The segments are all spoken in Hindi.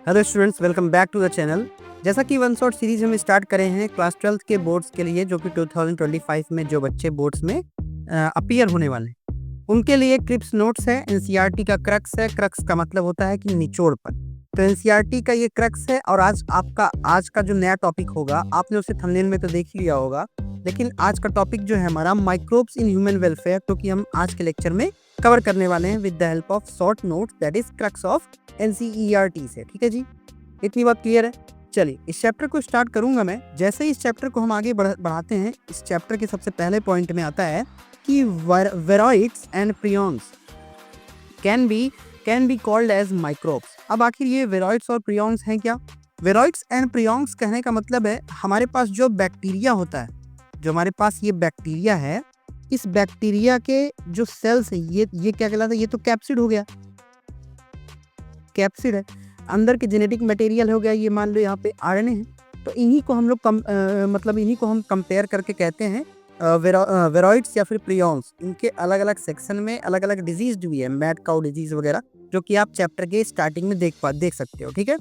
Hello students, welcome back to the channel. जैसा कि वन शॉट सीरीज हम स्टार्ट करें हैं क्लास 12th के बोर्ड्स के लिए, जो कि 2025 में जो बच्चे बोर्ड्स में अपीयर होने वाले हैं उनके लिए क्रिप्स नोट्स है। एनसीईआरटी का क्रक्स है। क्रक्स का मतलब होता है कि निचोड़पन। तो एनसीईआरटी का ये क्रक्स है। और आज का जो नया टॉपिक होगा, आपने उसे थंबनेल में तो देख ही लिया होगा, लेकिन आज का टॉपिक जो है हमारा माइक्रोब्स इन ह्यूमन वेलफेयर, क्योंकि हम आज के लेक्चर में कवर करने वाले हैं with the help of short notes, that is crux of NCERT से। ठीक है जी, इतनी बात क्लियर है। चलिए, इस चैप्टर को स्टार्ट करूंगा मैं। जैसे ही इस चैप्टर को हम आगे बढ़ाते हैं, इस चैप्टर के सबसे पहले पॉइंट में आता है कि viroids and prions can be called as microbes. अब आखिर ये वेरॉइड्स और प्रियॉन्स हैं क्या? वेरॉइड्स एंड प्रियॉन्स कहने का मतलब है हमारे पास जो बैक्टीरिया होता है, जो हमारे पास ये बैक्टीरिया है, इस बैक्टीरिया के जो सेल्स है, ये क्या कहलाता है? ये तो कैप्सिड हो गया, कैप्सिड है। अंदर के जेनेटिक मटेरियल हो गया, ये मान लो यहाँ पे आरएनए है। तो इन्हीं को हम लोग इन्हीं को हम कंपेयर करके कहते हैं वेरॉइड्स या फिर प्रियॉन्स। इनके अलग अलग सेक्शन में अलग अलग डिजीज भी है, मैड काउ डिजीज वगैरह, जो कि आप चैप्टर के स्टार्टिंग में देख सकते हो। ठीक है,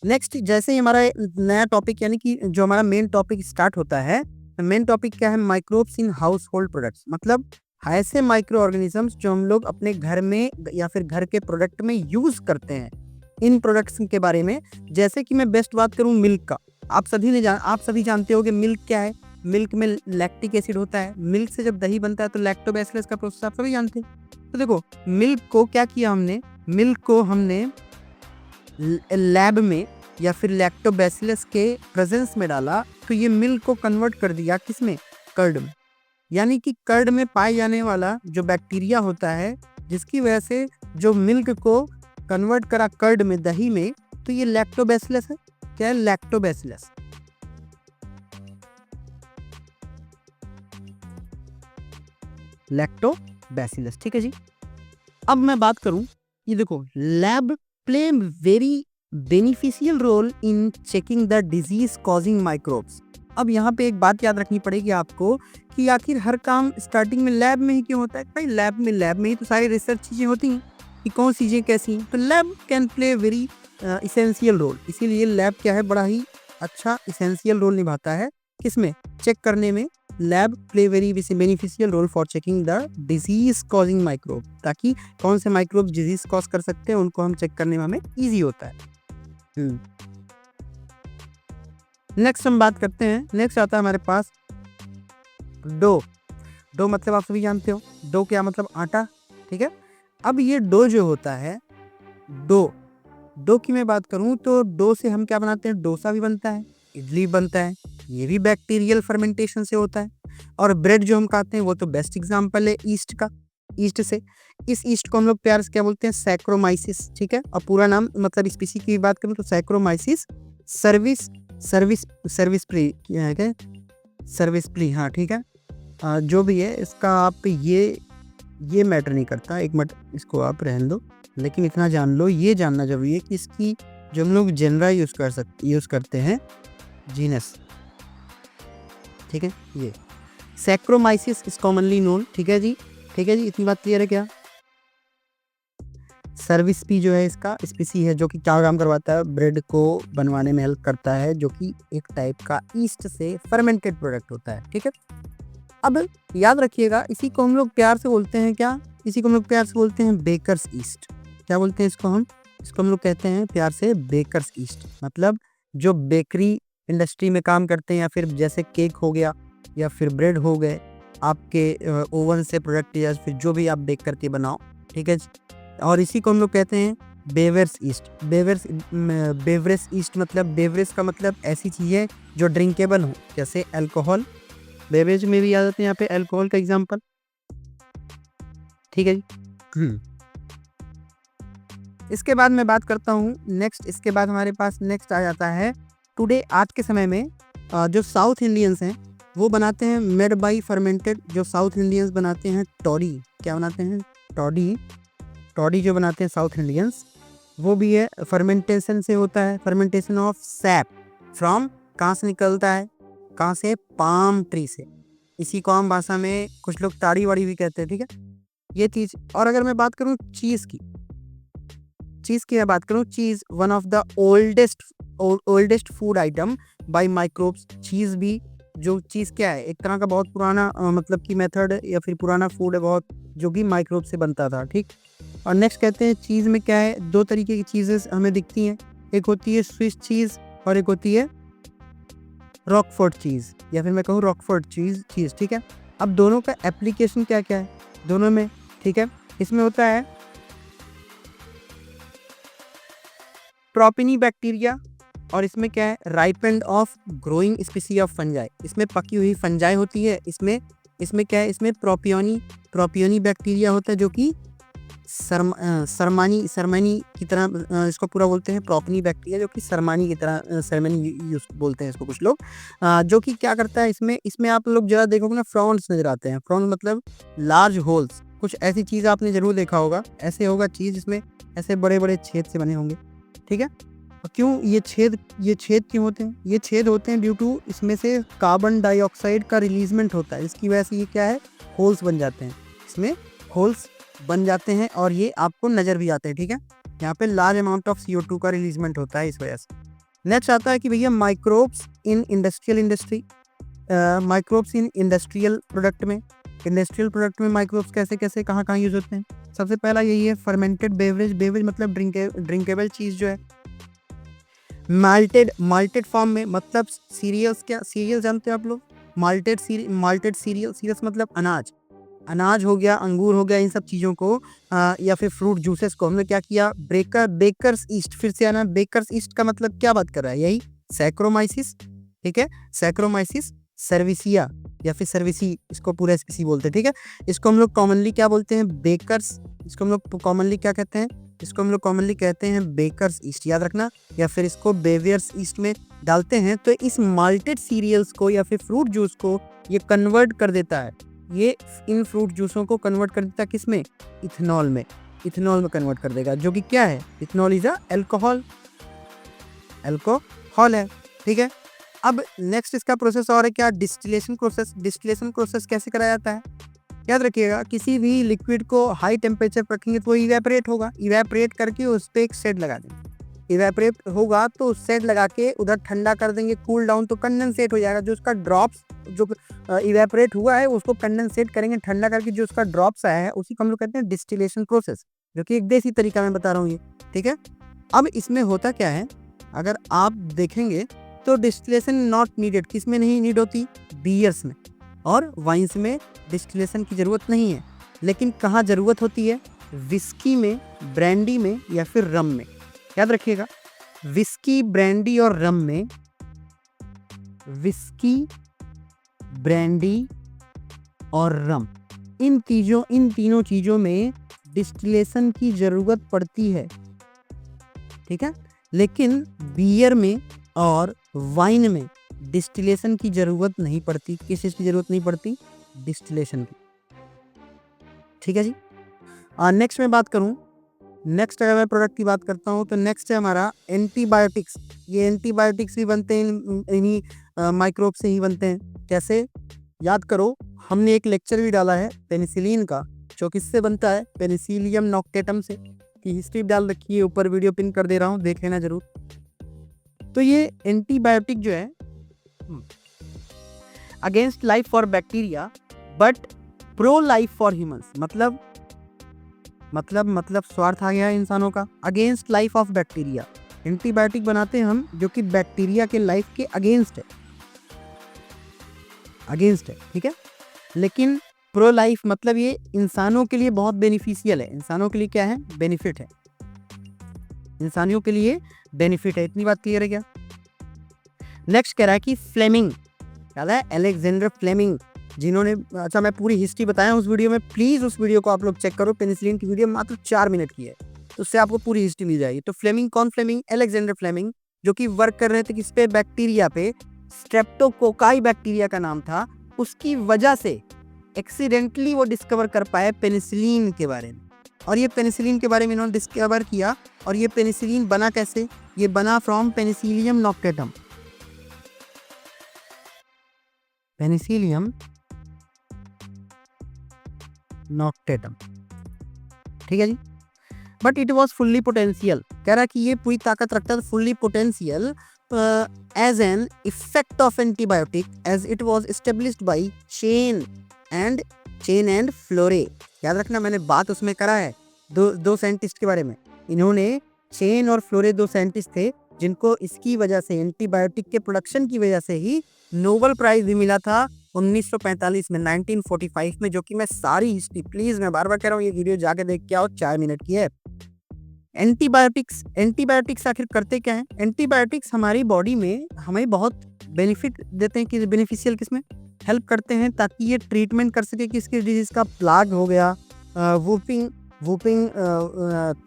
नेक्स्ट जैसे ही हमारा नया टॉपिक, यानी कि जो हमारा मेन टॉपिक स्टार्ट होता है, मेन टॉपिक क्या है? Microbes in house hold products. मतलब ऐसे माइक्रो ऑर्गेनिजम्स जो हम लोग अपने घर में या फिर घर के प्रोडक्ट में यूज करते हैं, इन प्रोडक्ट्स के बारे में। जैसे कि मैं बेस्ट बात करूं मिल्क का, आप सभी जानते हो कि मिल्क क्या है। मिल्क में लैक्टिक एसिड होता है। मिल्क से जब दही बनता है तो लैक्टोबैसिलस का प्रोसेस आप सभी जानते हैं। तो देखो, मिल्क को क्या किया हमने? मिल्क को हमने लैब में या फिर लैक्टोबैसिलस के प्रेजेंस में डाला, तो ये मिल्क को कन्वर्ट कर दिया किसमें? कर्ड में। यानी कि कर्ड में पाए जाने वाला जो बैक्टीरिया होता है, जिसकी वजह से जो मिल्क को कन्वर्ट करा कर्ड में, दही में, तो ये लैक्टोबैसिलस है। क्या है? लैक्टोबैसिलस। लैक्टोबैसिलस, ठीक है जी। अब मैं बात करूं, ये देखो, lab play very beneficial role in checking the disease causing microbes. अब यहाँ पे एक बात याद रखनी पड़ेगी आपको कि आखिर हर काम स्टार्टिंग में लैब में ही क्यों होता है? भाई लैब में ही तो सारी रिसर्च चीजें होती हैं कि कौन सी चीजें कैसी हैं। तो lab can play very essential role. इसीलिए लैब क्या है, बड़ा ही अच्छा इसेंशियल रोल निभाता है किसमें? चेक करने में। Lab play very beneficial role for checking the disease causing microbe, ताकि कौन से माइक्रोब डिजीज कॉज कर सकते हैं उनको हम चेक करने में हमें ईजी होता है। नेक्स्ट हम बात करते हैं, नेक्स्ट आता है हमारे पास डो मतलब आप सभी जानते हो, डो क्या मतलब? आटा। ठीक है, अब ये डो जो होता है, डो की मैं बात करूं तो डो से हम क्या बनाते हैं? डोसा भी बनता है, इडली बनता है, ये भी बैक्टीरियल फर्मेंटेशन से होता है। और ब्रेड जो हम खाते हैं वो तो बेस्ट एग्जांपल है ईस्ट का, ईस्ट से। इस ईस्ट को हम लोग प्यार से क्या बोलते हैं? सैक्रोमाइसिस। ठीक है, और पूरा नाम मतलब स्पीसी की बात करूं तो सैक्रोमाइसिस सर्विस प्ली। हाँ ठीक है, जो भी है इसका, आप ये मैटर नहीं करता, एक मिनट इसको आप रहने दो, लेकिन इतना जान लो, ये जानना जरूरी है कि इसकी जो हम लोग जेनरा यूज करते हैं, जीनस। ठीक है, ये सैक्रोमाइसिस इज कॉमनली नोन। ठीक है जी, इतनी बात क्लियर है क्या? सर्विस पी जो है इसका स्पीसी है, जो कि क्या काम करवाता है? ब्रेड को बनवाने में हेल्प करता है, जो कि एक टाइप का ईस्ट से फर्मेंटेड प्रोडक्ट होता है। ठीक है, अब याद रखिएगा, इसी को हम लोग प्यार से बोलते हैं क्या? इसी को हम लोग प्यार से बोलते हैं बेकर्स ईस्ट। क्या बोलते हैं इसको? इसको हम लोग कहते हैं प्यार से बेकर्स ईस्ट। मतलब जो बेकरी इंडस्ट्री में काम करते हैं, या फिर जैसे केक हो गया या फिर ब्रेड हो गए, आपके ओवन से प्रोडक्ट या फिर जो भी आप बेक करके बनाओ। ठीक है, और इसी को हम लोग कहते हैं बेवर्स ईस्ट। बेवरेज ईस्ट मतलब, बेवरेज का मतलब ऐसी चीज़ है जो ड्रिंकेबल हो, जैसे अल्कोहल। बेवरेज में भी आ जाते हैं यहाँ पे अल्कोहल का एग्जांपल। ठीक है जी। इसके बाद मैं बात करता हूँ नेक्स्ट। इसके बाद हमारे पास नेक्स्ट आ जाता है टुडे। आज के समय में जो साउथ इंडियंस हैं वो बनाते हैं मेड बाई फर्मेंटेड। जो साउथ इंडियंस बनाते हैं टॉडी। क्या बनाते हैं? टॉडी जो बनाते हैं साउथ इंडियंस, वो भी है फर्मेंटेशन से होता है। फर्मेंटेशन ऑफ सैप फ्रॉम, कहाँ से निकलता है? कहाँ से? पाम ट्री से। इसी को आम भाषा में कुछ लोग ताड़ी वाड़ी भी कहते हैं। ठीक है, ये चीज़। और अगर मैं बात करूँ चीज़ की, चीज़ की मैं बात करूँ, cheese one of the oldest food item by microbes. Cheese भी जो चीज़ क्या है, एक तरह का बहुत पुराना मतलब कि मेथड या फिर पुराना फूड है बहुत, जो कि माइक्रोब से बनता था, ठीक। और नेक्स्ट कहते हैं चीज़ में क्या है, दो तरीके की चीज़ें हमें दिखती हैं, एक होती है स्विस चीज़ और एक होती है रॉकफोर्ट चीज़, या फिर मैं कहूँ रॉकफोर्ट चीज़, ठीक है। अब दोनों का एप्लीकेशन क्या क्या है दोनों में, ठीक है। इसमें होता है प्रोपिनी बैक्टीरिया, और इसमें क्या है, ripened of growing स्पीसी of fungi, इसमें पकी हुई फंजाई होती है। इसमें इसमें क्या है, इसमें प्रोपियोनी बैक्टीरिया होता है, जो कि सरमानी की तरह इसको पूरा बोलते हैं, प्रोपिनी बैक्टीरिया, जो कि सरमानी की तरह सरमानी यूज बोलते हैं इसको कुछ लोग, जो कि क्या करता है, इसमें आप लोग ज़रा देखोगे ना, फ्रॉन्स नजर आते हैं। फ्रॉन्स मतलब लार्ज होल्स, कुछ ऐसी चीज़ आपने जरूर देखा होगा, ऐसे होगा चीज़ जिसमें ऐसे बड़े बड़े छेद से बने होंगे, ठीक है। और क्यों ये छेद क्यों होते हैं, ये छेद होते हैं ड्यू टू इसमें से कार्बन डाइऑक्साइड का रिलीजमेंट होता है, इसकी वजह से ये क्या है, होल्स बन जाते हैं, इसमें होल्स बन जाते हैं और ये आपको नज़र भी आते हैं, ठीक है। यहाँ पे लार्ज अमाउंट ऑफ CO2 का रिलीजमेंट होता है इस वजह से। नेक्स्ट आता है कि भैया माइक्रोब्स इन इंडस्ट्रियल प्रोडक्ट में, माइक्रोब्स कैसे कैसे कहाँ कहाँ यूज होते हैं। सबसे पहला यही है फर्मेंटेड बेवरेज मतलब ड्रिंकेबल चीज़ जो है, माल्टेड फॉर्म में, मतलब सीरियल्स, क्या सीरियल जानते हैं आप लोग, माल्टेड सीरियल्स मतलब अनाज हो गया, अंगूर हो गया, इन सब चीज़ों को या फिर फ्रूट जूसेस को हमने क्या किया, बेकर्स ईस्ट, फिर से आना, बेकर्स ईस्ट का मतलब क्या बात कर रहा है, यही सैक्रोमाइसिस, ठीक है, सैक्रोमाइसिस सर्विसिया या फिर सर्विसी, इसको पूरा स्पीसी बोलते हैं, ठीक है। इसको हम लोग कॉमनली क्या बोलते हैं, बेकर्स, इसको हम लोग कॉमनली क्या कहते हैं, इसको हम लोग कॉमनली कहते हैं बेकर्स ईस्ट, याद रखना, या फिर इसको बेवियर्स ईस्ट में डालते हैं। तो इस माल्टेड सीरियल्स को या फिर फ्रूट जूस को ये कन्वर्ट कर देता है, ये इन फ्रूट जूसों को कन्वर्ट कर देता है किस में, इथेनॉल में कन्वर्ट कर देगा, जो कि क्या है, इथेनॉल इज अल्कोहल है, ठीक है। अब नेक्स्ट इसका प्रोसेस और है क्या, डिस्टिलेशन प्रोसेस कैसे कराया जाता है, याद रखिएगा, किसी भी लिक्विड को हाई टेम्परेचर पर रखेंगे तो वो इवेपोरेट होगा, इवेपोरेट करके उस पर एक शेड लगा देंगे, इवेपोरेट होगा तो शेड लगा के उधर ठंडा कर देंगे, कूल डाउन, तो कंडेंसेट हो जाएगा, जो उसका ड्रॉप्स जो इवेपोरेट हुआ है उसको कंडेंसेट करेंगे ठंडा करके, जो उसका ड्रॉप्स आया है उसी को हम लोग कहते हैं डिस्टिलेशन प्रोसेस, जो कि एक देसी तरीका मैं बता रहा हूँ ये, ठीक है। अब इसमें होता क्या है, अगर आप देखेंगे तो डिस्टिलेशन नॉट नीडेड, किस में नहीं नीड होती, बियर्स में और वाइन्स में डिस्टिलेशन की ज़रूरत नहीं है, लेकिन कहाँ ज़रूरत होती है, विस्की में, ब्रांडी में या फिर रम में। याद रखिएगा, विस्की, ब्रांडी और रम में, विस्की, ब्रांडी और रम, इन तीनों चीज़ों में डिस्टिलेशन की ज़रूरत पड़ती है, ठीक है। लेकिन बियर में और वाइन में डिस्टिलेशन की ज़रूरत नहीं पड़ती, किस चीज़ की ज़रूरत नहीं पड़ती, डिस्टिलेशन की, ठीक है जी। नेक्स्ट मैं बात करूं, नेक्स्ट अगर मैं प्रोडक्ट की बात करता हूं तो नेक्स्ट है हमारा एंटीबायोटिक्स। ये एंटीबायोटिक्स भी बनते हैं इन्हीं माइक्रोब से ही बनते हैं। कैसे, याद करो, हमने एक लेक्चर भी डाला है पेनिसिलिन का, जो किससे बनता है, पेनिसिलियम नॉक्टेटम से, की हिस्ट्री डाल रखी है, ऊपर वीडियो पिन कर दे रहा हूँ, देख लेना जरूर। तो ये एंटीबायोटिक जो है against life for bacteria but pro life for humans, मतलब स्वार्थ आ गया इंसानों का, against life of bacteria, antibiotic बनाते हैं हम जो कि बैक्टीरिया के लाइफ के अगेंस्ट है, ठीक है। लेकिन प्रो लाइफ मतलब ये इंसानों के लिए बहुत बेनिफिशियल है, इंसानों के लिए क्या है, बेनिफिट है, इंसानियों के लिए बेनिफिट है, इतनी बात क्लियर है क्या। नेक्स्ट कह रहा है कि फ्लेमिंग, याद है अलेक्जेंडर फ्लेमिंग, जिन्होंने, अच्छा मैं पूरी हिस्ट्री बताया उस वीडियो में, प्लीज़ उस वीडियो को आप लोग चेक करो, पेनिसिलिन की वीडियो मात्र 4 मिनट की है, तो उससे आपको पूरी हिस्ट्री मिल जाएगी। तो फ्लेमिंग, कौन फ्लेमिंग, अलेक्जेंडर फ्लेमिंग, जो कि वर्क कर रहे थे किस पे, बैक्टीरिया पे, स्ट्रेप्टोकोकाई बैक्टीरिया का नाम था, उसकी वजह से एक्सीडेंटली वो डिस्कवर कर पाए पेनिसिलिन के बारे में, और ये पेनिसिलिन के बारे में इन्होंने डिस्कवर किया। और ये पेनिसिलिन बना कैसे, ये बना from penicillium notatum, penicillium notatum, ठीक है जी। But it was fully potential. कह रहा कि ये पूरी ताकत रखता था, fully potential as an effect of antibiotic as it was established by Chain and Florey. याद रखना, मैंने बात उसमें करा है दो साइंटिस्ट के बारे में। इन्होंने चेन और फ्लोरे दो साइंटिस्ट थे जिनको इसकी वजह से, एंटीबायोटिक के प्रोडक्शन की वजह से ही नोबेल प्राइज भी मिला था 1945 में, 1945 में, जो कि मैं सारी हिस्ट्री, प्लीज मैं बार बार कह रहा हूँ ये वीडियो जाके देख के आओ, 4 मिनट की है। एंटीबायोटिक्स आखिर करते क्या है? एंटीबायोटिक्स हमारी बॉडी में हमें बहुत बेनिफिट देते हैं, कि बेनिफिशियल किसमें हेल्प करते हैं, ताकि ये ट्रीटमेंट कर सके किसकी डिजीज का, प्लाग हो गया, वूपिंग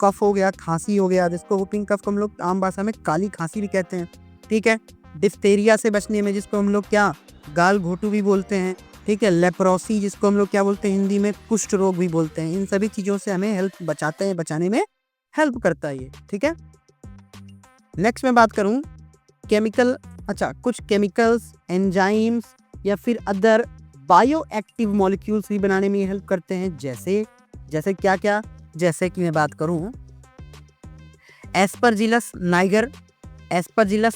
कफ हो गया, खांसी हो गया, जिसको वूपिंग कफ को हम लोग आम भाषा में काली खांसी भी कहते हैं, ठीक है। डिफ्थेरिया से बचने में, जिसको हम लोग क्या गाल घोटू भी बोलते हैं, ठीक है। लेप्रोसी, जिसको हम लोग क्या बोलते हैं हिंदी में, कुष्ठ रोग भी बोलते हैं। इन सभी चीज़ों से हमें हेल्प बचाने में हेल्प करता है ये, ठीक है। नेक्स्ट मैं बात करूं केमिकल, कुछ केमिकल्स, एंजाइम्स या फिर अदर बायो एक्टिव मॉलिक्यूल्स भी बनाने में हेल्प करते हैं। जैसे क्या, जैसे कि मैं बात करूं एस्परजिलस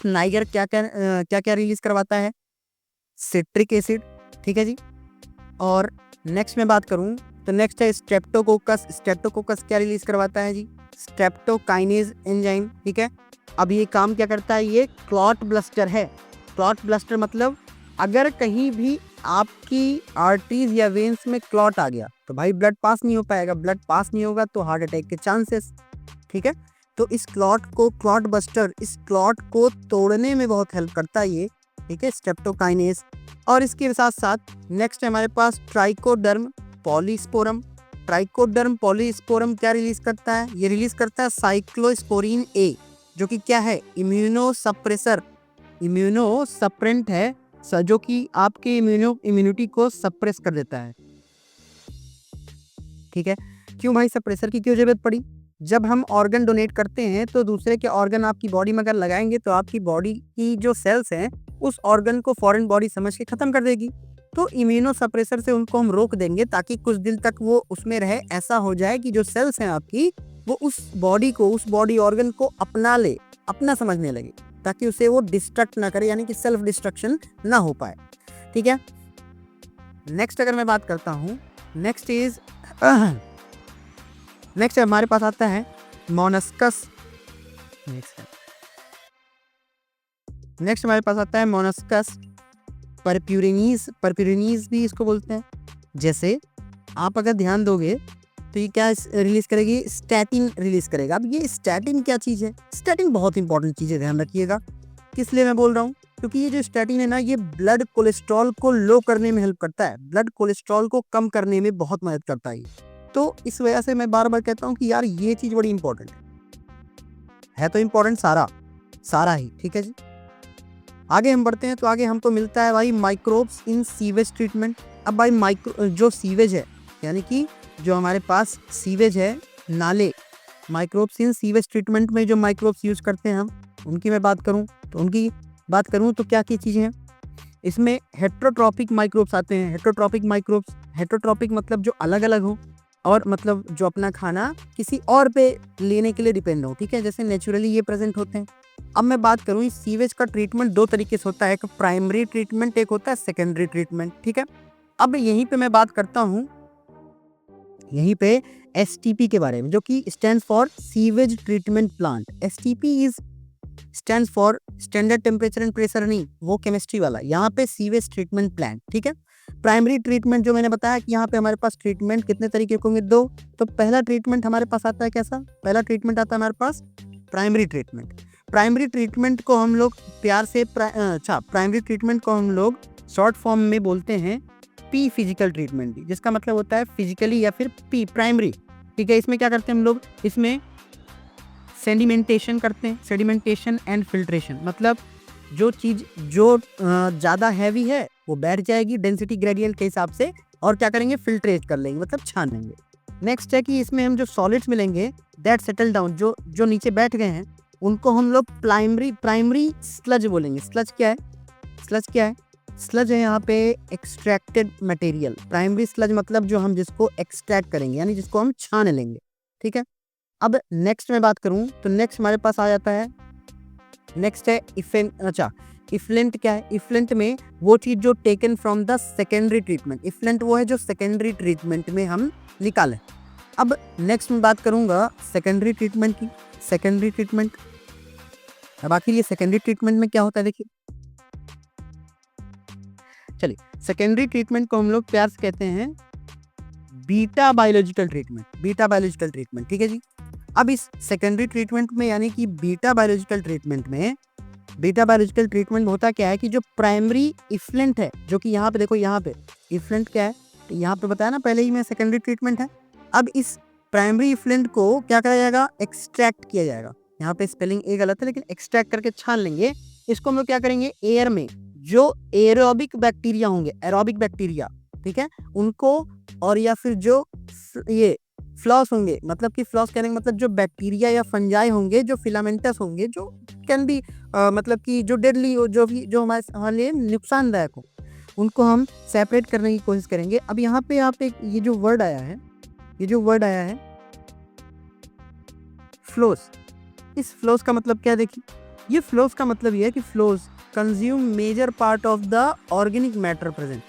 नाइगर क्या रिलीज करवाता है? सिट्रिक एसिड, ठीक है जी। और नेक्स्ट मैं बात करूं तो नेक्स्ट है स्ट्रेप्टोकोकस क्या रिलीज करवाता है जी? स्ट्रेप्टोकाइनेज एंजाइम, ठीक है। अब ये काम क्या करता है? ये क्लॉट ब्लस्टर है। क्लॉट ब्लस्टर मतलब अगर कहीं भी आपकी आर्टरीज या वेन्स में क्लॉट आ गया तो भाई ब्लड पास नहीं हो पाएगा, ब्लड पास नहीं होगा तो हार्ट अटैक के चांसेस, ठीक है। तो इस क्लॉट को तोड़ने में बहुत हेल्प करता है ये, ठीक है, स्ट्रेप्टोकाइनेज। और इसके साथ साथ नेक्स्ट है हमारे पास ट्राइकोडर्म पॉलीस्पोरम क्या रिलीज करता है? ये रिलीज करता है साइक्लोस्पोरिन ए, जो कि क्या है? इम्यूनोसप्रेंट है, जो कि आपके इम्यूनिटी को सप्रेस कर देता है, ठीक है। क्यों भाई सप्रेसर की क्यों जरूरत पड़ी? जब हम ऑर्गन डोनेट करते हैं तो दूसरे के ऑर्गन आपकी बॉडी में अगर लगाएंगे तो आपकी बॉडी की जो सेल्स हैं उस ऑर्गन को फॉरेन बॉडी समझ के खत्म कर देगी। तो इम्यूनो सप्रेसर से उनको हम रोक देंगे ताकि कुछ दिन तक वो उसमें रहे। ऐसा हो जाए कि जो सेल्स हैं आपकी वो उस बॉडी ऑर्गन को अपना ले, अपना समझने लगे, ताकि उसे वो डिस्ट्रक्ट ना करे, यानी कि सेल्फ डिस्ट्रक्शन ना हो पाए, ठीक है। नेक्स्ट अगर मैं बात करता हूँ, नेक्स्ट हमारे पास आता है मोनस्कस। नेक्स्ट हमारे पास आता है मोनस्कस परप्यूरिनीज भी इसको बोलते हैं। जैसे आप अगर ध्यान दोगे तो ये क्या रिलीज करेगी? स्टैटिन रिलीज करेगा। अब ये स्टैटिन क्या चीज़ है? स्टैटिन बहुत इंपॉर्टेंट चीज़ है, ध्यान रखिएगा। किस लिए मैं बोल रहा हूँ? क्योंकि ये जो स्टैटिन है ना, ये ब्लड कोलेस्ट्रॉल को लो करने में हेल्प करता है, ब्लड कोलेस्ट्रॉल को कम करने में बहुत मदद करता है। तो इस वजह से मैं बार बार कहता हूँ कि यार ये चीज़ बड़ी इंपॉर्टेंट है तो इंपॉर्टेंट सारा ही, ठीक है जी। आगे हम बढ़ते हैं तो आगे हमको मिलता है भाई माइक्रोब्स इन सीवेज ट्रीटमेंट। अब भाई जो सीवेज है, यानी कि जो हमारे पास सीवेज है, नाले, माइक्रोब्स इन सीवेज ट्रीटमेंट में जो माइक्रोब्स यूज करते हैं हम, उनकी मैं बात करूं तो क्या चीज़ें हैं इसमें? हेट्रोट्रॉपिक माइक्रोब्स आते हैं। हेट्रोट्रॉपिक मतलब जो अलग अलग हो, और मतलब जो अपना खाना किसी और पे लेने के लिए डिपेंड हो, ठीक है, जैसे नेचुरली ये प्रेजेंट होते हैं। अब मैं बात करूं, इस सीवेज का ट्रीटमेंट दो तरीके से होता है, एक प्राइमरी ट्रीटमेंट, एक होता है सेकेंडरी ट्रीटमेंट, ठीक है। अब यहीं पे मैं बात करता हूं STP के बारे में, जो कि stands for sewage treatment plant. STP is stands for standard temperature and pressure, नहीं वो केमिस्ट्री वाला, यहाँ पे सीवेज ट्रीटमेंट प्लांट, ठीक है। प्राइमरी ट्रीटमेंट जो मैंने बताया कि यहाँ पे हमारे पास ट्रीटमेंट कितने तरीके के होंगे? 2। तो पहला ट्रीटमेंट हमारे पास आता है कैसा? पहला ट्रीटमेंट आता है हमारे पास प्राइमरी ट्रीटमेंट को हम लोग प्यार से प्राइमरी ट्रीटमेंट को हम लोग शॉर्ट फॉर्म में बोलते हैं पी फिजिकल ट्रीटमेंट, जिसका मतलब होता है फिजिकली या फिर पी प्राइमरी, ठीक है। इसमें क्या करते हैं हम लोग? इसमें सेडिमेंटेशन करते हैं, सेडिमेंटेशन एंड फिल्ट्रेशन, मतलब जो चीज़ जो ज़्यादा हैवी है वो बैठ जाएगी डेंसिटी ग्रेडियंट के हिसाब से, और क्या करेंगे? फिल्ट्रेट कर लेंगे, मतलब छान लेंगे। नेक्स्ट है कि इसमें हम जो सॉलिड्स मिलेंगे दैट सेटल डाउन, जो नीचे बैठ गए हैं उनको हम लोग प्राइमरी स्लज बोलेंगे। स्लज क्या है? स्लज है यहाँ पे एक्सट्रैक्टेड मटेरियल। प्राइमरी स्लज मतलब जो हम जिसको एक्सट्रैक्ट करेंगे, यानी जिसको हम छान लेंगे, ठीक है। अब नेक्स्ट में बात करूं तो नेक्स्ट हमारे पास आ जाता है, नेक्स्ट है इफेंट। अच्छा, इफ्लेंट क्या है? इफ्लेंट में वो चीज जो taken from the secondary treatment, effluent वो है जो सेकेंडरी ट्रीटमेंट में हम निकालें। अब नेक्स्ट में बात करूंगा सेकेंडरी ट्रीटमेंट की। सेकेंडरी ट्रीटमेंट, अब आखिर ये सेकेंडरी ट्रीटमेंट में क्या होता है देखिए, चलिए सेकेंडरी ट्रीटमेंट को हम लोग प्यार से कहते हैं beta biological treatment. Beta biological treatment, ठीक है जी। अब इस सेकेंडरी ट्रीटमेंट में यानी कि बीटा बायोलॉजिकल ट्रीटमेंट में, बीटा बायोलॉजिकल ट्रीटमेंट होता क्या है कि जो प्राइमरी इफ्लेंट है, जो कि यहाँ पे देखो, यहाँ पे इफ्लेंट क्या है, तो यहाँ पे बताया ना पहले ही में सेकेंडरी ट्रीटमेंट है। अब इस प्राइमरी इफ्लेंट को क्या करा जाएगा? एक्सट्रैक्ट किया जाएगा। यहाँ पे स्पेलिंग ए गलत है, लेकिन एक्सट्रैक्ट करके छान लेंगे। इसको हम लोग क्या करेंगे? एयर में जो एरोबिक बैक्टीरिया होंगे, एरोबिक बैक्टीरिया, ठीक है, उनको, और या फिर जो ये फ्लॉस होंगे, मतलब कि फ्लॉस कहने का मतलब जो बैक्टीरिया या फंजाई होंगे, जो फिलामेंटस होंगे, जो कैन बी मतलब कि जो डेडली हो, जो भी जो हमारे लिए नुकसानदायक हो, उनको हम सेपरेट करने की कोशिश करेंगे। अब यहाँ पे ये जो वर्ड आया है, ये जो वर्ड आया है फ्लोस, इस फ्लोस का मतलब क्या देखिए, ये फ्लोस का मतलब ये है कि flocs consume major part of the organic matter present.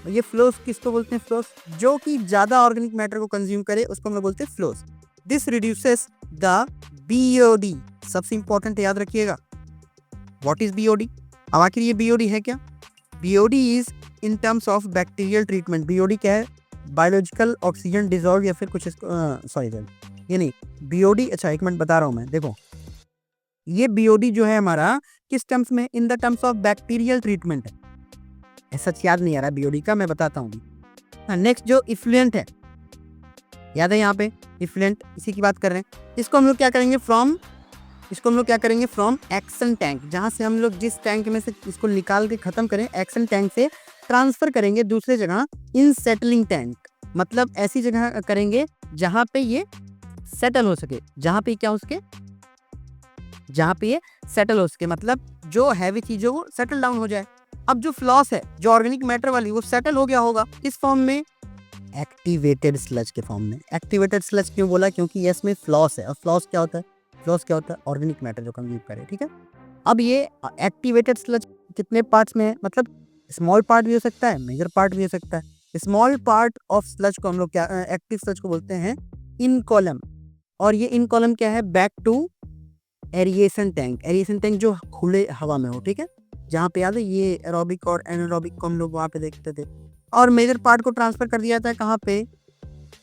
ये फ्लोस किसको बोलते हैं? फ्लोस जो कि ज्यादा ऑर्गेनिक मैटर को कंज्यूम करे उसको हम लोग बोलते हैं flows. This reduces the BOD. सबसे इंपॉर्टेंट याद रखिएगा, व्हाट इज बीओडी। अब आखिर ये बीओडी है क्या? BOD is in terms of bacterial treatment. BOD क्या है? बायोलॉजिकल ऑक्सीजन डिसॉल्व या फिर कुछ सॉरी ये नहीं बीओडी। अच्छा एक मिनट बता रहा हूँ मैं, देखो ये बीओडी जो है हमारा किस टर्म्स में? In the terms of bacterial treatment है। ऐसा याद नहीं आ रहा बीओडी का, मैं बताता हूँ। नेक्स्ट जो इफ्लुएंट है, याद है यहाँ पे इफ्लुएंट, इसी की बात कर रहे हैं। इसको हम लोग क्या करेंगे? फ्रॉम एक्शन टैंक, जहाँ से हम लोग जिस टैंक में से इसको निकाल के खत्म करें, एक्शन टैंक से ट्रांसफर करेंगे दूसरे जगह, इन सेटलिंग टैंक, मतलब ऐसी जगह करेंगे जहाँ पे ये सेटल हो सके, जहाँ पे क्या हो सके, जहाँ पे ये सेटल हो सके, मतलब जो हैवी चीजों को सेटल डाउन हो जाए। अब जो फ्लॉस है, जो ऑर्गेनिक मैटर वाली, वो सेटल हो गया होगा इस फॉर्म में, एक्टिवेटेड स्लज के फॉर्म में। एक्टिवेटेड स्लज क्यों बोला? क्योंकि इसमें फ्लॉस है, और फ्लॉस क्या होता है? फ्लॉस क्या होता है? ऑर्गेनिक मैटर जो कंज्यूम करे, ठीक है। अब ये एक्टिवेटेड स्लज कितने पार्ट्स में है? मतलब स्मॉल पार्ट भी हो सकता है, मेजर पार्ट भी हो सकता है। स्मॉल पार्ट ऑफ स्लज को हम लोग क्या, एक्टिव स्लज को बोलते हैं इन कॉलम, और ये इन कॉलम क्या है? Back to aeration tank. Aeration tank जो खुले हवा में हो, ठीक है, जहाँ पे याद है ये एरोबिक और एनारोबिक को हम लोग वहाँ पे देखते थे। और मेजर पार्ट को ट्रांसफर कर दिया जाता है कहाँ पे?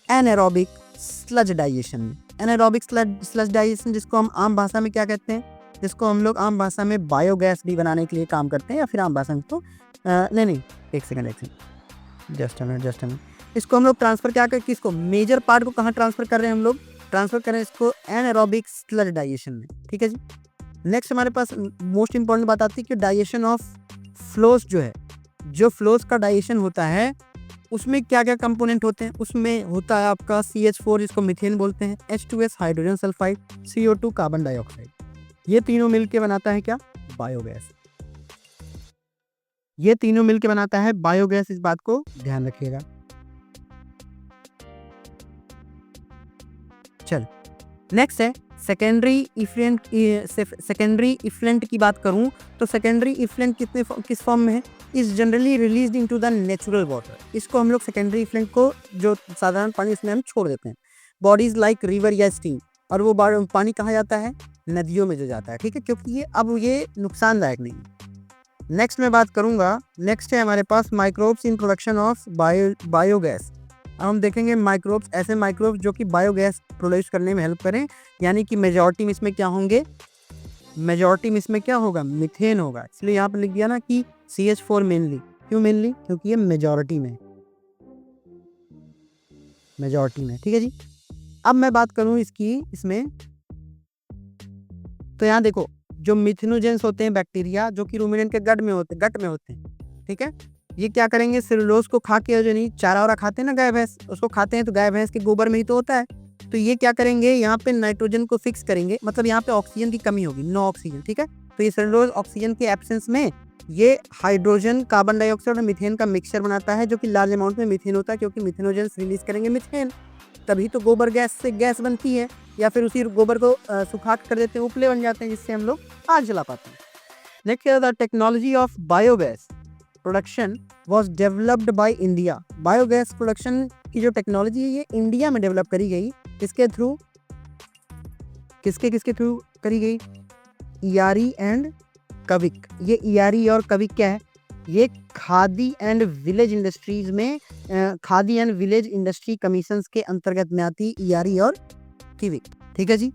एनारोबिक स्लज डाइजेशन में। एनारोबिक स्लज डाइजेशन, जिसको हम आम भाषा में क्या कहते हैं? जिसको हम लोग आम भाषा में बायोगैस भी बनाने के लिए काम करते हैं, या फिर आम भाषा में तो नहीं एक सेकंड जस्ट अ मिनट। इसको हम लोग ट्रांसफर क्या कर, किसको? मेजर पार्ट को कहाँ ट्रांसफर कर रहे हैं हम लोग? ट्रांसफर करें इसको एनारोबिक स्लज डाइजेशन में, ठीक है जी। नेक्स्ट हमारे पास मोस्ट इंपॉर्टेंट बात आती है कि डाइजेशन ऑफ फ्लोस जो है, जो फ्लोस का डाइजेशन होता है उसमें क्या क्या कंपोनेंट होते हैं? उसमें होता है आपका CH4, जिसको मीथेन बोलते हैं, H2S hydrogen sulphide, CO2 carbon dioxide. ये तीनों मिलके बनाता है क्या? बायोगैस। ये तीनों मिलके बनाता है बायोगैस, इस बात को ध्यान रखिएगा। चल नेक्स्ट है सेकेंडरी इफ्लेंट। सेकेंडरी इफ्लेंट की बात करूं तो सेकेंडरी इफ्लेंट किस फॉर्म में है? Is generally released into the natural water. इसको हम लोग सेकेंडरी इफ्लेंट को, जो साधारण पानी, इसमें हम छोड़ देते हैं। बॉडीज लाइक रिवर या स्ट्रीम, और वो पानी कहाँ जाता है? नदियों में जो जाता है, ठीक है, क्योंकि ये नुकसानदायक नहीं है। नेक्स्ट मैं बात करूंगा, नेक्स्ट है हमारे पास microbes in production of biogas. अब हम देखेंगे माइक्रोब्स, ऐसे माइक्रोब्स जो कि बायोगैस प्रोड्यूस करने में हेल्प करें, यानी कि मेजॉरिटी में इसमें क्या होंगे? मेजॉरिटी में इसमें क्या होगा? मीथेन होगा। इसलिए यहाँ पर लिख दिया ना कि CH4 मेनली। क्यों मेनली? क्योंकि ये मेजॉरिटी में, ठीक है जी। अब मैं बात करूँ इसमें तो यहाँ देखो, जो मिथेनोजेंस होते हैं बैक्टीरिया, जो कि रूमिनेंट के गट में होते हैं, ठीक है, ये क्या करेंगे? सेलुलोज को खा के, जो नहीं चारा वारा खाते हैं ना गाय भैंस, उसको खाते हैं, तो गाय भैंस के गोबर में ही तो होता है। तो ये क्या करेंगे? यहाँ पे नाइट्रोजन को फिक्स करेंगे, मतलब यहाँ पे ऑक्सीजन की कमी होगी, नो ऑक्सीजन, ठीक है। तो ये सेलुलोज ऑक्सीजन के एब्सेंस में ये हाइड्रोजन, कार्बन डाइऑक्साइड और मीथेन का मिक्सचर बनाता है, जो कि लार्ज अमाउंट में मीथेन होता है, क्योंकि मिथेनोजेंस रिलीज करेंगे मीथेन, तभी तो गोबर गैस से गैस बनती है। या फिर उसी गोबर को सुखा कर देते हैं, उपले बन जाते हैं जिससे हम लोग आग जला पाते हैं। Next the technology of biogas production was developed by India. Biogas production की जो टेक्नोलॉजी है ये इंडिया में डेवलप करी गई, किसके थ्रू, किसके थ्रू करी गई, ईआरई एंड कविक। ये ईआरई और कविक क्या है, ये खादी एंड विलेज इंडस्ट्रीज में khadi and village industry commission के अंतर्गत में आती ईआरई और किविक, ठीक है जी।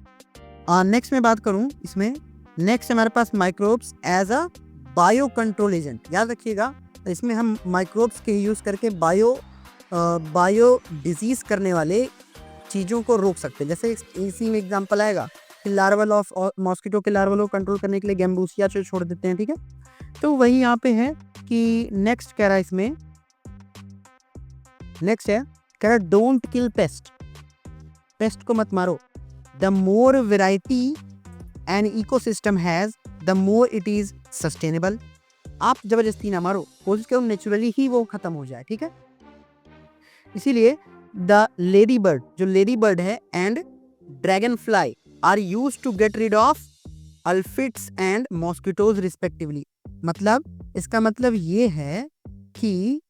नेक्स्ट में बात करूं इसमें, नेक्स्ट हमारे पास microbes as a bio control agent. याद रखिएगा इसमें हम माइक्रोब्स के यूज़ करके बायो डिजीज करने वाले चीज़ों को रोक सकते हैं। जैसे इसी में एग्जांपल आएगा कि लार्वल ऑफ मॉस्किटो के लार्वल को कंट्रोल करने के लिए गैम्बूसिया से छोड़ देते हैं, ठीक है। तो वही यहाँ पे है कि नेक्स्ट कह रहा है इसमें, नेक्स्ट है कह रहा है डोंट किल पेस्ट, पेस्ट को मत मारो। The more variety an ecosystem has the more it is sustainable. आप जबरदस्ती ना मारो, कोशिश करो नेचुरली ही वो खत्म हो जाए, ठीक है। इसीलिए द लेडी बर्ड, जो लेडी बर्ड है, and dragonfly are used to get rid of aphids and mosquitoes respectively. मतलब इसका मतलब ये है कि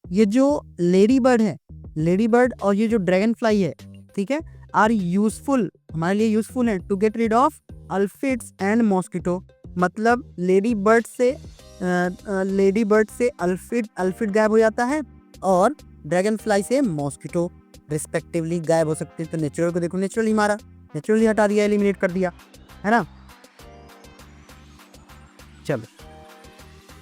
ये जो लेडी बर्ड है, लेडी बर्ड और ये जो ड्रैगन फ्लाई है, ठीक है, आर यूजफुल, हमारे लिए यूजफुल है to get rid of aphids and mosquito. मतलब लेडी बर्ड से अल्फिड गायब हो जाता है और ड्रैगन फ्लाई से मॉस्किटो रिस्पेक्टिवली गायब हो सकते हैं। तो नेचुरल को देखो, नेचुरली मारा, नेचुरली हटा दिया, एलिमिनेट कर दिया, है ना। चलो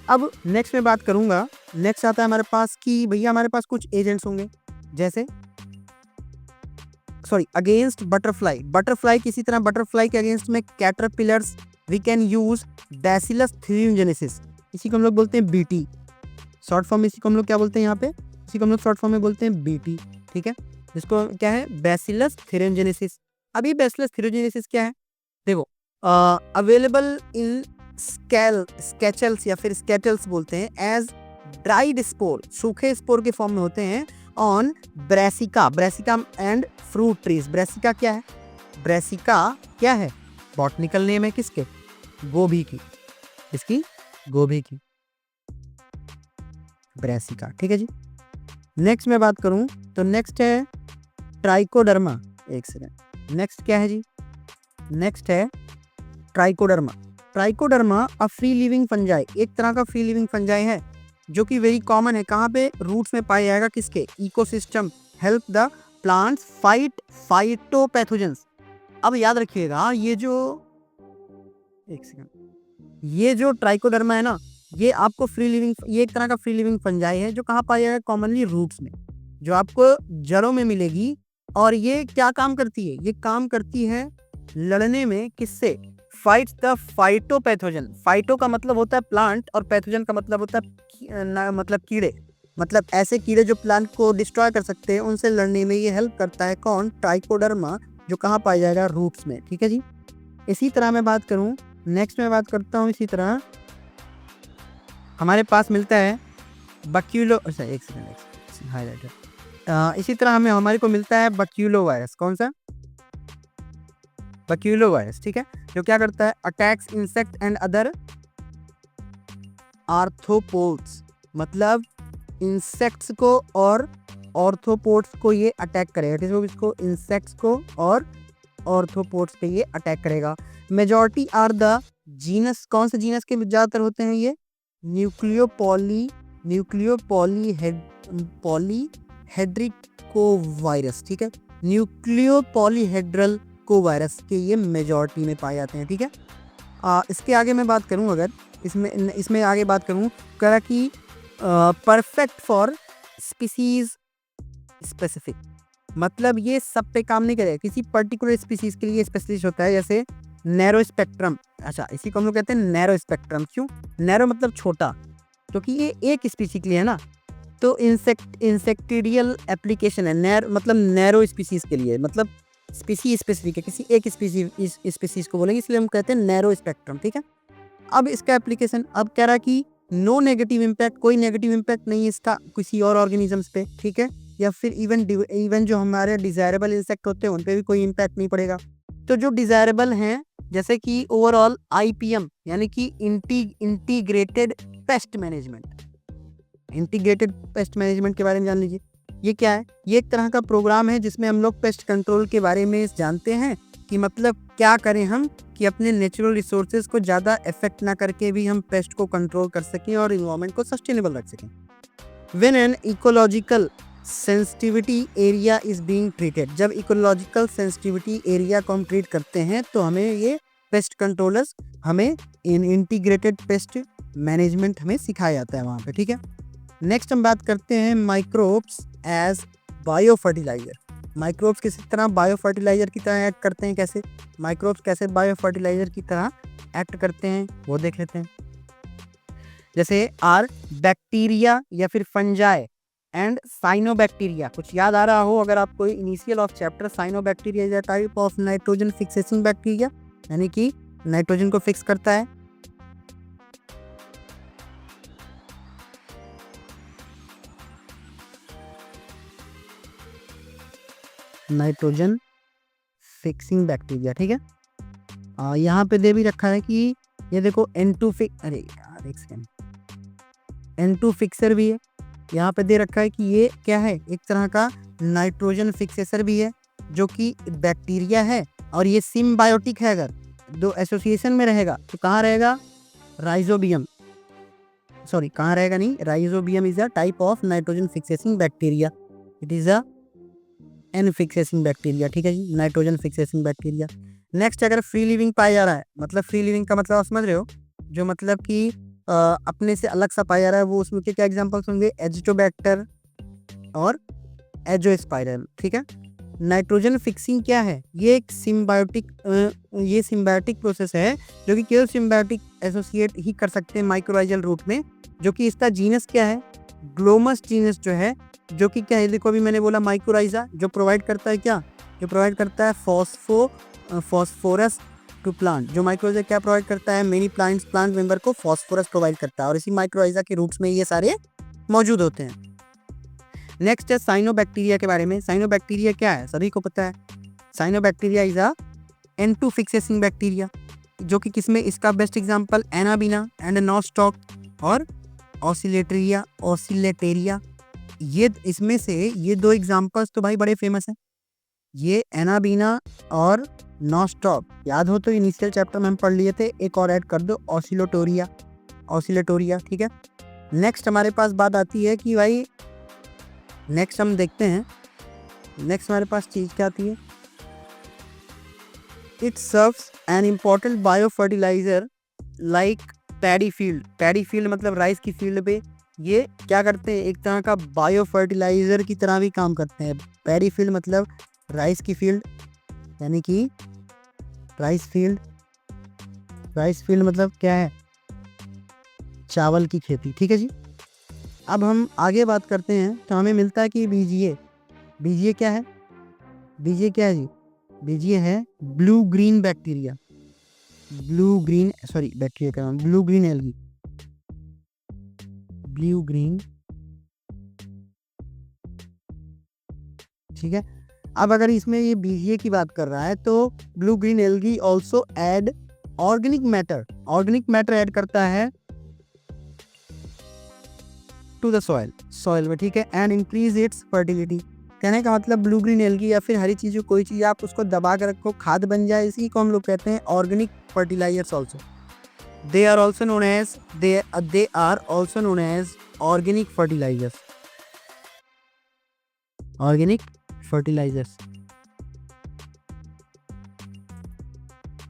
अब नेक्स्ट में बात करूंगा, नेक्स्ट आता है हमारे पास कि भैया हमारे पास कुछ एजेंट्स होंगे, जैसे अगेंस्ट बटरफ्लाई। बटरफ्लाई किसी तरह बटरफ्लाई के अगेंस्ट में caterpillars we can use bacillus thuringiensis, इसी को हम लोग बोलते हैं बीटी, शॉर्ट फॉर्म में इसी को हम लोग क्या बोलते हैं, यहाँ पे इसी को हम लोग शॉर्ट फॉर्म में बोलते हैं बीटी, ठीक है, जिसको क्या है, बैसिलस थ्रियोजेनेसिस। अभी बैसिलस थ्रियोजेनेसिस क्या है, देखो अवेलेबल इन स्केचल्स या फिर स्केटल्स बोलते हैं, एज ड्राइड स्पोर, सूखे स्पोर के फॉर्म में होते हैं, on Brassica and fruit trees. Brassica क्या है, ब्रेसिका क्या है, बॉटनिकल नेम है किसके, गोभी की, इसकी गोभी की ब्रेसिका, ठीक है जी। नेक्स्ट में बात करूं तो नेक्स्ट है ट्राइकोडर्मा, एक सेकंड, नेक्स्ट क्या है जी, नेक्स्ट है trichoderma. Trichoderma a free living fungi, एक तरह का फ्री लिविंग फंजाई है जो कि वेरी कॉमन है, कहाँ पे, रूट्स में पाया जाएगा, किसके, ecosystem, help the plants fight phytopathogens. अब याद रखिएगा ये जो, एक सेकंड, ये जो ट्राइकोडर्मा है ना, ये आपको फ्री लिविंग, ये एक तरह का फ्री लिविंग फंजाई है जो कहाँ पाया जाएगा, कॉमनली रूट्स में, जो आपको जड़ों में मिलेगी। और ये क्या काम करती है, ये काम करती है लड़ने में, किससे, फाइट्स द फाइटोपैथोजन। फाइटो का मतलब होता है प्लांट और पैथोजन का मतलब होता है मतलब कीड़े, मतलब ऐसे कीड़े जो प्लांट को डिस्ट्रॉय कर सकते हैं, उनसे लड़ने में ये हेल्प करता है। कौन, ट्राइकोडर्मा, जो कहाँ पाया जाएगा, रूट्स में, ठीक है जी। इसी तरह मैं बात करूँ, नेक्स्ट में बात करता हूँ, इसी तरह हमारे पास मिलता है बक्यूलो, अच्छा एक सेकंड हाईलाइटर, इसी तरह हमारे को मिलता है बक्यूलो वायरस। कौन सा, बक्यूलो वायरस, ठीक है, जो क्या करता है, attacks insect and other arthropods, मतलब इंसेक्ट्स को और ऑर्थोपोड्स को ये अटैक करेगा, इसको इंसेक्ट्स को और ऑर्थोपोड्स पे ये अटैक करेगा। मेजॉरिटी आर द जीनस, कौन से जीनस के ज़्यादातर होते हैं ये, न्यूक्लियोपॉलीहेड्रिकोवायरस, ठीक है, न्यूक्लियोपॉलीहेड्रल को वायरस के ये मेजॉरिटी में पाए जाते हैं, ठीक है। इसके आगे मैं बात करूं, अगर इसमें आगे बात करूं, कह कि परफेक्ट फॉर स्पीसीज स्पेसिफिक, मतलब ये सब पे काम नहीं करेगा, किसी पर्टिकुलर स्पीसीज के लिए स्पेशलिस्ट होता है, जैसे नैरो स्पेक्ट्रम। अच्छा, इसी को हम लोग कहते हैं नैरो स्पेक्ट्रम। क्यों नैरो, मतलब छोटा, क्योंकि ये एक स्पीसी के लिए है ना, तो इंसेक्टिडियल एप्लीकेशन है, मतलब नैरो स्पीसीज के लिए, मतलब स्पीसी स्पेसिफिक है, किसी एक स्पीसीज को बोलेंगे, इसलिए हम कहते हैं नैरो स्पेक्ट्रम, ठीक है। अब इसका एप्लीकेशन, अब कह रहा है कि नो नेगेटिव इम्पैक्ट, कोई नेगेटिव इम्पैक्ट नहीं है इसका किसी और ऑर्गेनिजम्स पे, ठीक है, या फिर इवन जो हमारे डिजायरेबल इंसेक्ट होते हैं उन पे भी कोई इम्पैक्ट नहीं पड़ेगा। तो जो डिजायरेबल हैं जैसे कि ओवरऑल आईपीएम यानी कि integrated pest management. Integrated pest management के बारे में जान लीजिए। ये क्या है? ये एक तरह का प्रोग्राम है जिसमें हम लोग पेस्ट कंट्रोल के बारे में जानते हैं कि मतलब क्या करें हम कि अपने नेचुरल रिसोर्सेज को ज़्यादा इफेक्ट ना करके भी हम पेस्ट को कंट्रोल कर सकें और इन्वायरमेंट को सस्टेनेबल रख सकें। When an ecological sensitivity area is being treated, जब इकोलॉजिकल सेंसिटिविटी एरिया को हम ट्रीट करते हैं तो हमें ये पेस्ट कंट्रोलर्स हमें इंटीग्रेटेड पेस्ट मैनेजमेंट हमें सिखाया जाता है वहाँ पे। ठीक है, नेक्स्ट हम बात करते हैं microbes as bio fertiliser. Microbes किस तरह बायो फर्टिलाइजर की तरह एक्ट करते हैं, कैसे माइक्रोब्स कैसे बायो फर्टिलाइजर की तरह एक्ट करते हैं वो देख लेते हैं। जैसे आर बैक्टीरिया या फिर फंजाई एंड साइनोबैक्टीरिया, कुछ याद आ रहा हो अगर आपको initial of chapter, cyanobacteria is a type of nitrogen fixation bacteria, यानी कि नाइट्रोजन को फिक्स करता है। Nitrogen fixing bacteria. ठीक है, यहाँ पे दे भी रखा है कि ये देखो अरे यार एक सेकेंड, N2 फिक्सर भी है यहाँ पे दे रखा है कि ये क्या है, एक तरह का नाइट्रोजन फिक्सेसर भी है जो कि बैक्टीरिया है और ये सिम्बायोटिक है। अगर दो एसोसिएशन में रहेगा तो कहाँ रहेगा, राइजोबियम, सॉरी कहाँ रहेगा नहीं, rhizobium is a type of nitrogen fixing bacteria, it is a N fixing bacteria. ठीक है जी, नाइट्रोजन फिक्सेसिंग बैक्टीरिया। नेक्स्ट, अगर फ्री लिविंग पाया जा रहा है, मतलब फ्री लिविंग का मतलब आप समझ रहे हो, जो मतलब कि अपने से अलग सा पाया जा रहा है, वो उसमें के क्या एग्जांपल्स होंगे, एजिटोबैक्टर और एजोस्पाइरल। ठीक है, नाइट्रोजन फिक्सिंग क्या है, ये एक सिम्बायोटिक प्रोसेस है जो कि केवल सिम्बायोटिक एसोसिएट ही कर सकते हैं माइक्रोराइजल रूट में, जो कि इसका जीनस क्या है, ग्लोमस जीनस जो है, जो कि क्या है, देखो अभी मैंने बोला माइक्रोराइजा जो प्रोवाइड करता है क्या, जो प्रोवाइड करता है फॉस्फोरस टू प्लांट। जो माइक्रोराइजा क्या प्रोवाइड करता है, मेनी प्लांट मेंबर को फॉस्फोरस प्रोवाइड करता है और इसी माइक्रोराइजा के रूट्स में ये सारे मौजूद होते हैं। नेक्स्ट है साइनोबैक्टीरिया के बारे में। साइनोबैक्टीरिया क्या है, सभी को पता है, cyanobacteria is a N2 fixing bacteria, जो कि किसमें, इसका best example anabaena and nostoc और ऑसिलेटेरिया, ये इसमें से ये दो एग्जांपल्स तो भाई बड़े फेमस हैं, ये एनाबीना और नॉस्टॉक। याद हो तो इनिशियल चैप्टर में हम पढ़ लिए थे, एक और ऐड कर दो, ऑसिलेटोरिया। ठीक है, नेक्स्ट हमारे पास बात आती है कि भाई नेक्स्ट हम देखते हैं, नेक्स्ट हमारे पास चीज़ क्या आती है, it serves an important bio fertiliser like paddy field मतलब राइस की फील्ड पे ये क्या करते हैं, एक तरह का बायो फर्टिलाइजर की तरह भी काम करते हैं। पैडी फील्ड मतलब राइस की फील्ड, यानी कि राइस फील्ड मतलब क्या है, चावल की खेती। ठीक है जी, अब हम आगे बात करते हैं तो हमें मिलता है कि बीजीए क्या है, जी, बीजीए है blue green bacteria, blue green algae, blue green. ठीक है, अब अगर इसमें ये बीजीए की बात कर रहा है तो blue green algae also add organic matter add करता है टू द सॉइल में। ठीक है, एंड इंक्रीज इट्स फर्टिलिटी। कहने का मतलब ब्लू ग्रीन एल्गी या फिर हरी चीज़, कोई चीज़ आप उसको दबा कर रखो, खाद बन जाए, इसी को हम लोग कहते हैं organic fertilisers also. They are also known as organic fertilisers.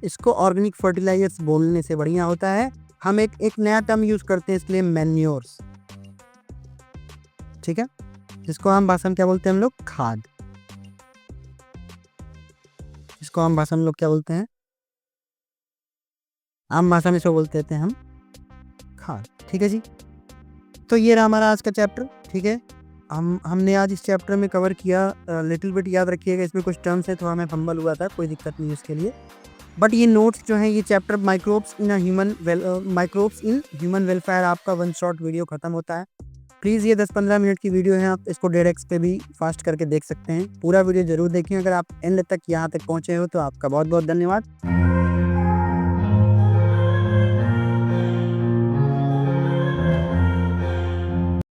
इसको ऑर्गेनिक फर्टिलाइजर्स बोलने से बढ़िया होता है, हम एक नया टर्म यूज करते हैं इसके लिए, मैन्योर्स। ठीक है, जिसको हम भाषा में क्या बोलते हैं हम लोग, खाद। इसको हम भाषा में लोग क्या बोलते हैं, आम भाषा में इसको बोलते हैं हम खाद। ठीक है जी, तो ये रहा हमारा आज का चैप्टर। ठीक है, हमने आज इस चैप्टर में कवर किया, लिटिल बिट याद रखिएगा, इसमें कुछ टर्म्स है थोड़ा मैं फंबल हुआ था, कोई दिक्कत नहीं है इसके लिए, बट ये नोट्स जो हैं, ये chapter microbes in human welfare आपका वन शॉट वीडियो खत्म होता है। प्लीज़ ये 10-15 मिनट की वीडियो है, आप इसको 1.5x पे भी फास्ट करके देख सकते हैं। पूरा वीडियो ज़रूर देखें। अगर आप एंड तक यहाँ तक पहुँचे हो तो आपका बहुत बहुत धन्यवाद।